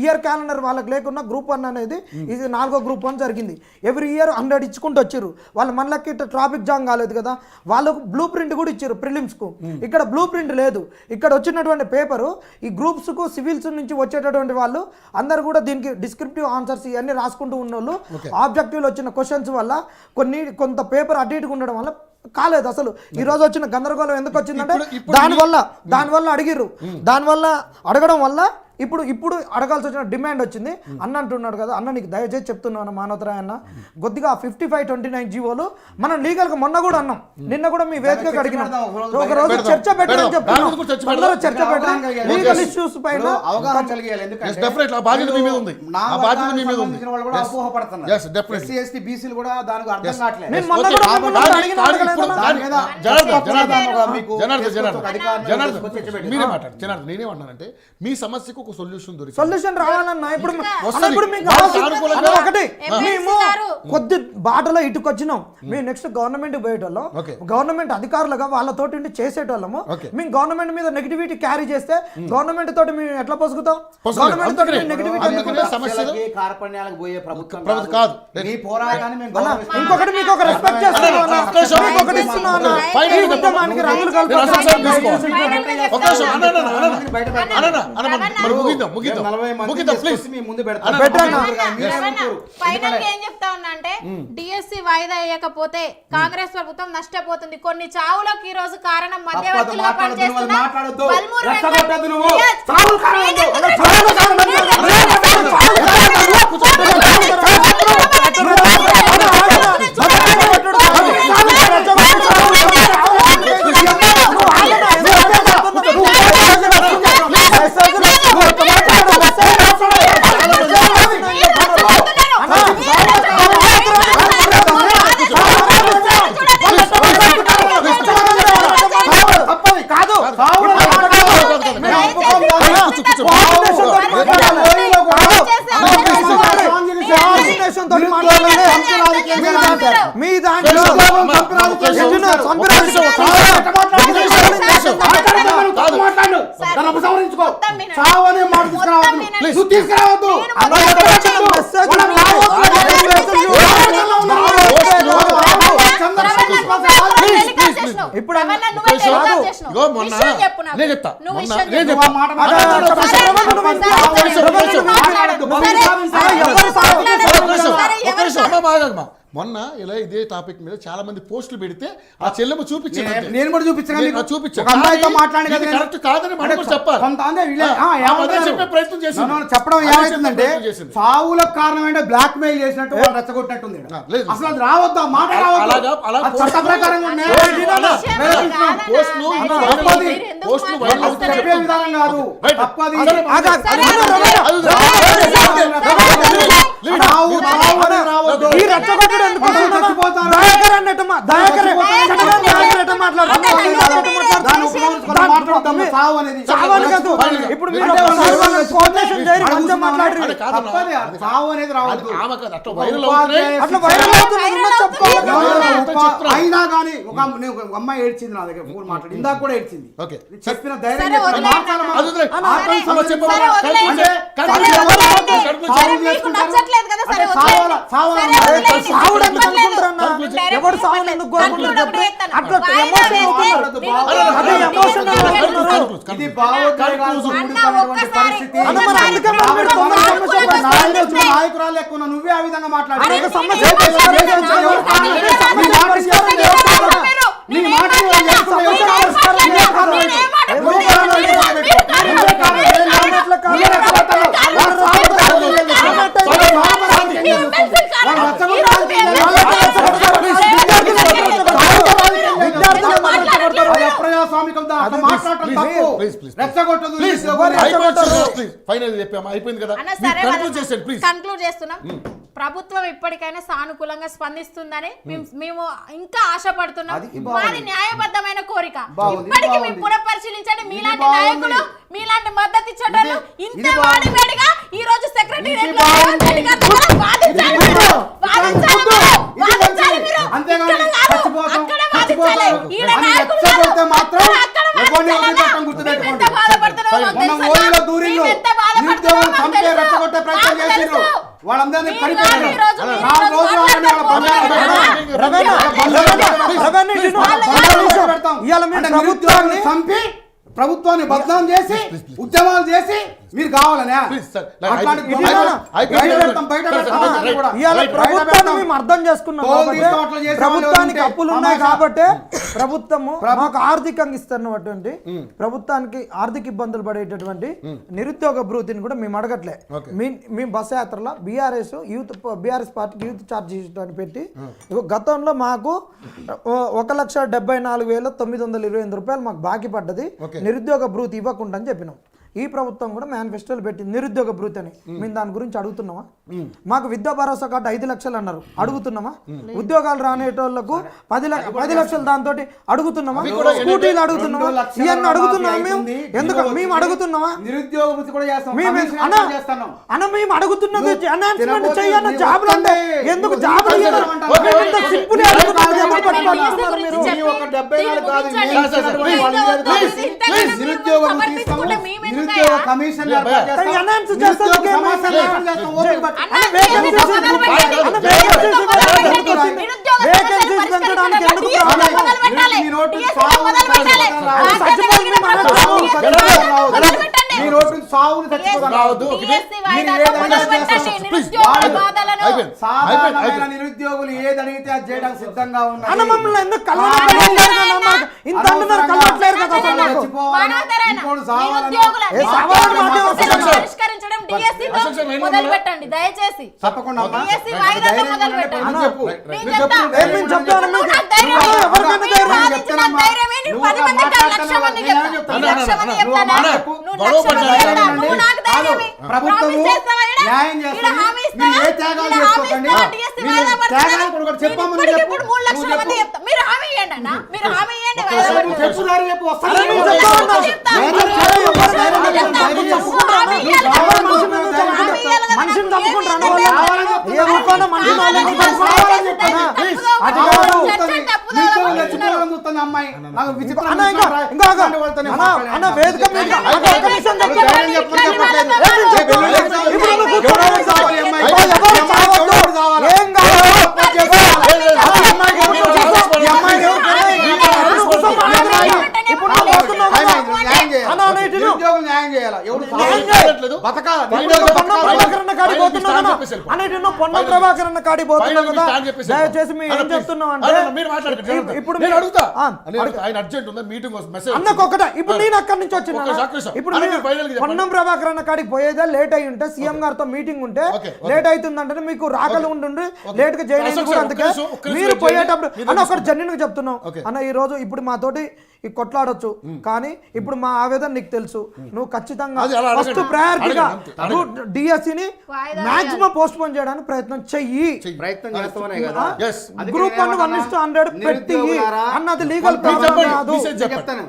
Year calendar వాళ్ళకి లేకున్నా group 1 అనేది ఇది 4వ గ్రూప్ 1 జరిగింది. ఎవ్రీ ఇయర్ 100 ఇచ్చుకుంటూ వచ్చారు వాళ్ళు. మనకి ట్రాఫిక్ జామ్ కాలేదు కదా, వాళ్ళకు బ్లూ ప్రింట్ కూడా ఇచ్చారు ప్రిలిమ్స్కు. ఇక్కడ బ్లూ ప్రింట్ లేదు. ఇక్కడ వచ్చినటువంటి పేపరు ఈ గ్రూప్స్కు సివిల్స్ నుంచి వచ్చేటటువంటి వాళ్ళు అందరు కూడా దీనికి డిస్క్రిప్టివ్ ఆన్సర్స్ ఇవన్నీ రాసుకుంటూ ఉన్న వాళ్ళు ఆబ్జెక్టివ్లో వచ్చిన క్వశ్చన్స్ వల్ల కొంత పేపర్ అటు ఇటుగా ఉండడం వల్ల కాలేదు. అసలు ఈ రోజు వచ్చిన గందరగోళం ఎందుకు వచ్చిందంటే దానివల్ల అడిగిర్రు. దానివల్ల అడగడం వల్ల ఇప్పుడు అడగాల్సి వచ్చిన డిమాండ్ వచ్చింది. అన్న అంటున్నాడు కదా, అన్న నీకు దయచేసి చెప్తున్నాను మానవతరాయ్ అన్న, కొద్దిగా 5529 జీవోలు మనం లీగల్గా మొన్న కూడా అన్నాం, నిన్న కూడా మీ వేదికగా అడిగినాం, ఒక రోజు చర్చ పెట్టాలని చెప్తున్నాం. చర్చ పెట్టాం లీగల్ ఇష్యూస్ పైన అవగాహన కలిగేయాలి. నేనేమంటానంటే మీ సమస్యకు ఒక సొల్యూషన్ రావాలన్నా. ఇప్పుడు ఒకటి మేము కొద్ది బాటలో ఇటుకొచ్చినాం. మేము నెక్స్ట్ గవర్నమెంట్ పోయేటోళ్ళం, గవర్నమెంట్ అధికారులుగా వాళ్ళతోటి చేసేటోళ్ళము. మేము గవర్నమెంట్ మీద నెగిటివిటీ క్యారీ చేస్తే గవర్నమెంట్ తోటి మేము ఎట్లా పొసుగుతాం? గవర్నమెంట్ తోటి ఇంకొకటి మీకు ఒక రెస్పెక్ట్ చేస్తున్నాను, రంగులు ఏం చెప్తా ఉన్నా అంటే డిఎస్సి వాయిదా వేయకపోతే కాంగ్రెస్ ప్రభుత్వం నష్టపోతుంది. కొన్ని చావులకు ఈ రోజు కారణం మధ్యవర్తులుగా పనిచేస్తున్న బల్మూరు మొన్న ఇలా ఇదే టాపిక్ మీద చాలా మంది పోస్టులు పెడితే ఆ చెల్లెమ్మ చూపించాను, నేను కూడా చూపించాను. కరెక్ట్ కాదని మనం చెప్పాలి, చెప్పే ప్రయత్నం చేశాను. చెప్పడం ఏమైతుందంటే చావులకు కారణం అంటే బ్లాక్ మెయిల్ చేసినట్టు వాళ్ళు రెచ్చగొట్టినట్టుంది. అసలు అది రావద్దా మాట చట్ట ప్రకారం చెప్పే విధానం కాదు, తప్పది. ఇప్పుడు అయినా కానీ ఒక అమ్మాయి ఏడ్చింది నా దగ్గర ఫోన్ మాట్లాడి, ఇందాక కూడా ఏడ్చింది. చెప్పిన ధైర్యం ఎవరు సావులు ఎందుకు కోరుకుంటారు? నాయకురాలు ఎక్కువ నువ్వే ఆ విధంగా మాట్లాడారు. ప్రభుత్వం ఇప్పటికైనా సానుకూలంగా స్పందిస్తుందని మేము ఇంకా ఆశపడుతున్నాం. మాది న్యాయబద్ధమైన కోరిక. ఇప్పటికీ మేము పునఃపరిశీలించండి. మీలాంటి నాయకులు, మీలాంటి మద్దతు ఇచ్చేటోళ్ళు ఇంత వాడివేడిగా ఈ రోజు సెక్రటేరియట్ లో ప్రయత్నం మాకు చేసిండ్రు తెలుసు. వాళ్ళందరినీ మీరు కనిపెట్టారు ఈ రోజు 4 రోజులు ఆగండి, వాళ్ళ బంగారం పెడతాం. రవేణ, ఇవాళ మీరు అంటే ప్రభుత్వాన్ని నిరుద్యోగులను చంపి ప్రభుత్వాన్ని బదనాం చేసి ఉద్యమాలు చేసి మీరు కావాలనే Please, sir. అట్లాంటి I- బయట పెడతాం, బయట Sir, పెడతాం, right, అందరినీ కూడా. ఇవాళ Right, ప్రభుత్వాన్ని మేము అర్థం చేసుకున్నాం పోల్ కాబట్టి తీసుకోవట్లు చేసే వాళ్ళు ప్రభుత్వానికి ఉంటే అప్పులు ఉన్నాయి సమాజం- కాబట్టి ప్రభుత్వము మాకు ఆర్థికంగా ఇస్తున్నటువంటి ప్రభుత్వానికి ఆర్థిక ఇబ్బందులు పడేటటువంటి నిరుద్యోగ భృతిని కూడా మేము అడగట్లే మేము బస్ యాత్రలో బీఆర్ఎస్ పార్టీకి యూత్ ఛార్జ్ అని పెట్టి ఇగో గతంలో మాకు 1,74,928 రూపాయలు మాకు బాకీ పడ్డది నిరుద్యోగ భృతి ఇవ్వకుండా అని చెప్పినాం. ఈ ప్రభుత్వం కూడా మేనిఫెస్టోలు పెట్టింది నిరుద్యోగ భృతి అని. మేము దాని గురించి అడుగుతున్నామా? మాకు విద్యా భరోసా కార్డు 5 లక్షలు అన్నారు, అడుగుతున్నామా? ఉద్యోగాలు రానేటోళ్లకు 10 లక్షలు దాంతో అడుగుతున్నామా? స్కూటీలు అడుగుతున్నామా? ఇవన్నీ అడుగుతున్నామా? మేము ఎందుకు మేము అడుగుతున్నామా? నిరుద్యోగ వృత్తి కూడా చేస్తాం, మేము కమిషన్ అన్న చేస్తున్నాం. అన్న మేము అడుగుతున్నది అనౌన్స్మెంట్ తినబోతు చేయన్న నీ జాబ్లు అంటే వస్తుంది. ఎందుకు నువ్వు జాబ్లు తీసుకో ఇయ్యరు? అంటావు. ఎంత సింపుల్ అడుగుతున్నారు ఎందుకు పట్టుకుంటున్నారు మీరు? ఈ ఒక 74 కాదు, మేము ఇచ్చినటువంటి వాళ్ళు ఇయ్యరు. Please, నిరుద్యోగ వృత్తి ఇస్తాము. నిరుద్యోగ కమిషన్ ఏర్పాటు చేస్తాం. కానీ announce నిరుద్యోగ చేస్తానికి ఏం సమాచారం లేదు. ఏర్పాటు చేస్తాం. ఓపిక పట్టు. అన్న vacancies పెంచడానికి ఎందుకు మీ నోటు సావులు మీ నోటు సావులు చచ్చిపోతాను రావద్దు. సాధారణమైన నిరుద్యోగులు ఏది అడిగితే అది చేయడానికి సిద్ధంగా అన్న ఉన్నారు. మమ్మల్ని ఎందుకు కలవట్లేదు? ఇంత అంటున్నారు కలవట్లేరు కదా అసలు నాకు. పరిష్కరించడం DSC తో మొదలు పెట్టండి దయచేసి. తప్పకుండా అమ్మా. DSC వాయిదాతో మొదలు పెట్టండి. నువ్వు చెప్పు. నేను నువ్వు చెప్తా. చెప్పు. ఏం నేను చెప్తాను నువ్వు నాకు మీకు? ధైర్యం నువ్వు ఇవ్వు. ఎవరికైనా మీరు ధైర్యం వాదించిన నాకు ధైర్యమే. నేను 10 మందికి కాదు, 1,00,000 మందికి చెప్తా. నేను 1,00,000 మందికి చెప్తానా? నువ్వు 1,00,000 మందికి చెప్తా. నువ్వు నాకు ధైర్యం ఇవ్వు. ప్రభుత్వము ప్రామిస్ చేస్తావా ఈడ? న్యాయం ఈడ చేస్తుంది. హామీ మీరు ఏ ఇస్తావా? త్యాగాలు ఈడ హామీ చేసుకోకండి. ఇస్తావా? DSC మీరు వాయిదా పడుతుందా? త్యాగాలు కూడా చెప్పమని నేను చెప్పు. ఇప్పుడు 3,00,000 మంది చెప్తా. మీరు హామీ ఇవ్వండి అన్న. మీరు హామీ ఇవ్వండి. వాయిదా నువ్వు పడుతుందా? చెప్పు దారి చెప్పు. వస్తాను. అరే నువ్వు చెప్తా ఉన్నా. చెప్తా. నేను చెప్తా. ఎవరు ధైర్యం లేదు. చెప్తా. ధైర్యం చెప్పుకుంటారా? హామీ ఇవ్వాలి. ఎవరు మనిషి మీద చదువుకుంటారు? మనిషిని చదువుకుంటారా? ఏ ఊరుకోనా మనిషిని వాళ్ళని చదువుకోవాలని చెప్తానా? అది కాదు. నిరుద్యోగులు చచ్చిపోవాలని చూస్తుంది అమ్మాయి. నాకు విచిత్రం అన్న ఇంకా ఇంకా అన్న వేదిక మీద ఒక నిమిషం చెప్తాను. ఇప్పుడు నువ్వు కూర్చోవాలి. ఎవరు చావద్దు. ఏం కాదు. అసలు అమ్మాయికి ఎవరు చూస్తావు? ఈ అమ్మాయిని ఎవరు ఇప్పుడు నువ్వు పోతున్నావు కదా. అన్న అన్న ఇటు నువ్వు. నిరుద్యోగులు న్యాయం చేయాలి. ఎవరు న్యాయం చేయట్లేదు. బతకాలి. పొన్నం ప్రభాకర్ అన్న కాడికి పోతున్నావు కదా. అన్నిటి నువ్వు పొన్నం ప్రభాకర్ అన్న కాడికి పోతున్నావు కదా. దయచేసి మేము ఏం చెప్తున్నాం అంటే ఇప్పుడు నేను అడుగుతా ఆ, ఆయన అర్జెంట్ ఉందా మీటింగ్ మెసేజ్ అన్నకొకట ఇప్పుడు నేను అక్కడి నుంచి వచ్చిన ఒక్క నిమిషం. ఇప్పుడు అన్న, మీరు మీరు final గా చెప్పండి. పొన్నం ప్రభాకర్ అన్న కాడికి పోయేదే లేట్ అయి ఉంటే సీఎం గారితో మీటింగ్ ఉంటే ఓకే. లేట్ అవుతుందంటే మీకు రాకలు ఉండి లేట్ గా జాయిన్ అయింది కూడా ఒక్క అందుకే నిమిషం, ఒక్క నిమిషం మీరు వెయిట్ పోయేటప్పుడు చేయండి. అన్న ఒకటి జెన్యున్ గా చెప్తున్నాం ఓకే. అన్న ఈ రోజు ఇప్పుడు మాతోటి ఈ కొట్లాడొచ్చు కానీ ఇప్పుడు మా ఆవేదన నీకు తెలుసు నువ్వు ఖచ్చితంగా అది అలా ఫస్ట్ అడగండి. ప్రయారిటీగా అడగండి. నువ్వు డిఎస్సి ని వాయిదా మాక్సిమం పోస్ట్ పోన్ చేయడానికి ప్రయత్నం చెయ్యి ప్రయత్నం చేస్తామనే కదా. Yes. అందుకే గ్రూప్ నేను 1 1:100 పెట్టి నిరుద్యోగులారా, అన్నది లీగల్ మీరు చెప్పండి కాదు మెసేజ్ చెప్పండి. చెప్తాను.